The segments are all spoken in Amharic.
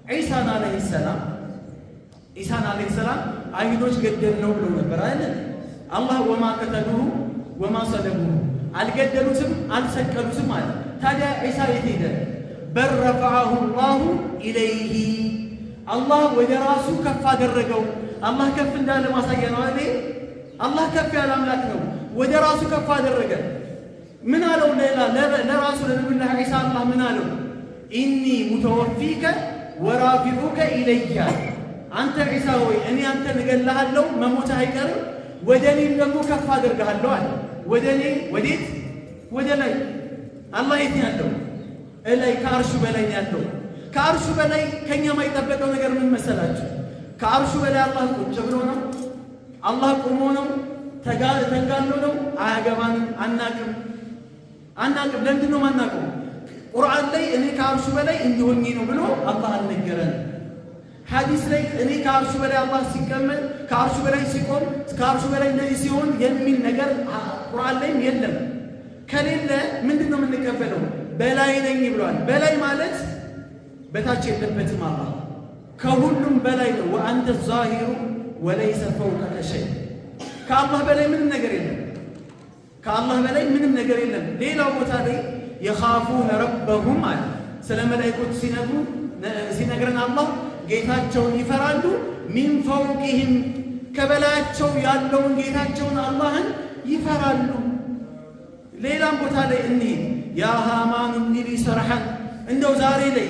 ዒሳን ዓለይሂ ሰላም አይሁዶች ገደልነው ብለው ነበር አይደል? አላህ ወማ ቀተሉሁ ወማ ሰለቡሁ አልገደሉትም አልሰቀሉትም አለ። ታዲያ ዒሳ የት ሄደ? በል ረፈዐሁ ላሁ ኢለይሂ አላህ ወደ ራሱ ከፍ አደረገው። አላህ ከፍ እንዳለ ማሳያ ነው አይደል? አላህ ከፍ ያለ አምላክ ነው። ወደ ራሱ ከፍ አደረገ። ምን አለው? ለራሱ ለነቢዩላህ ዒሳ አላህ ምን አለው? ኢኒ ሙተወፊከ ወራፊዑከ ኢለያ አንተ ዒሳ ሆይ እኔ አንተን እገልሃለሁ፣ መሞትህ አይቀርም፣ ወደ እኔም ደግሞ ከፍ አደርግሃለሁ አለ። ወደ እኔ ወዴት? ወደ ላይ። አላህ የት ያለው? እላይ ከአርሹ በላይ ያለው። ከአርሹ በላይ ከኛ የማይጠበቀው ነገር ምን መሰላችሁ? ከአርሹ በላይ አላህ ቁጭ ብሎ ነው? አላህ ቆሞ ነው? ተንጋሎ ነው? አያገባንም፣ አናቅም። ለምንድን ነው ማናቀው? ቁርአን ላይ እኔ ከአርሹ በላይ እንዲሆኝ ነው ብሎ አላህ አልነገረን። ሐዲስ ላይ እኔ ከአርሹ በላይ አላህ ሲቀመጥ፣ ከአርሹ በላይ ሲቆም፣ ከአርሹ በላይ እንደዚህ ሲሆን የሚል ነገር ቁርአን ላይም የለም። ከሌለ ምንድን ነው የምንቀበለው? በላይ ነኝ ብሏል። በላይ ማለት በታች የለበትም። አላህ ከሁሉም በላይ ነው። ወአንተ ዛሂሩ ወለይሰ ፈውቀከ ሸይ። ከአላህ በላይ ምንም ነገር የለም። ከአላህ በላይ ምንም ነገር የለም። ሌላው ቦታ ላይ የኻፉነ ረበሁም አለ። ስለ መላእክቶች ሲነግረን አላህ ጌታቸውን ይፈራሉ። ሚን ፈውቂህም ከበላያቸው ያለውን ጌታቸውን አላህን ይፈራሉ። ሌላም ቦታ ላይ እንሂድ። ያ ሃማን ኢብኒ ሰርሐን እንደው ዛሬ ላይ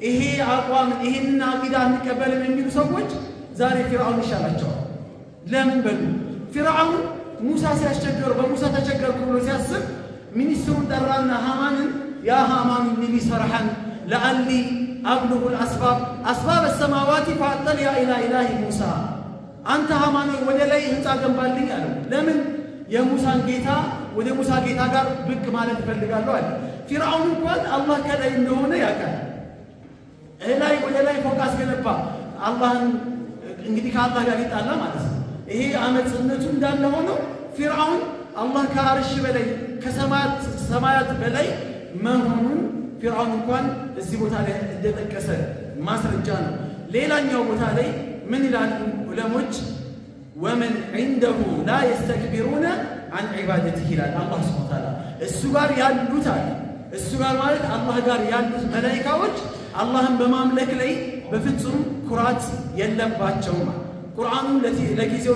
ይሄ አቋም ይሄንን አቂዳ አንቀበልም የሚሉ ሰዎች ዛሬ ፊርዓውን ይሻላቸዋል። ለምን በሉ? ፊርዓውን ሙሳ ሲያስቸግረው በሙሳ ተቸገርኩ ብሎ ሲያስብ ሚኒስትሩን ጠራና ሃማንን ያ ሃማን ኢብኒ ሰርሐን ለአሊ አብሉጉል አስባብ ሰማዋቲ ፈአጠልዐ ኢላ ኢላሂ ሙሳ አንተ ሃማን ወደ ላይ ህንፃ ገንባልኝ አለው። ለምን? የሙሳን ጌታ ወደ ሙሳ ጌታ ጋር ብቅ ማለት እፈልጋለሁ አለ። ፊርዓውን እንኳን አላህ ከላይ እንደሆነ ያውቃል። ላይ ወደ ላይ ፎቅ አስገነባ። አላህን እንግዲህ ከአላህ ጋር ይጣላ ማለት ነው። ይሄ አመፅነቱ እንዳለ ሆኖ ፊርዓውን አላህ ከአርሽ በላይ ከሰማያት በላይ መሆኑን ፊርዓውን እንኳን እዚህ ቦታ ላይ እንደጠቀሰ ማስረጃ ነው። ሌላኛው ቦታ ላይ ምን ይላሉ ዑለሞች? ወመን ዒንደሁ ላ የስተክቢሩነ አን ዒባደቲህ ይላል አላህ ሱብሓነሁ ወተዓላ። እሱ ጋር ያሉት አለ እሱ ጋር ማለት አላህ ጋር ያሉት መላኢካዎች አላህን በማምለክ ላይ በፍጹም ኩራት የለባቸውም። ቁርአኑ ለጊዜው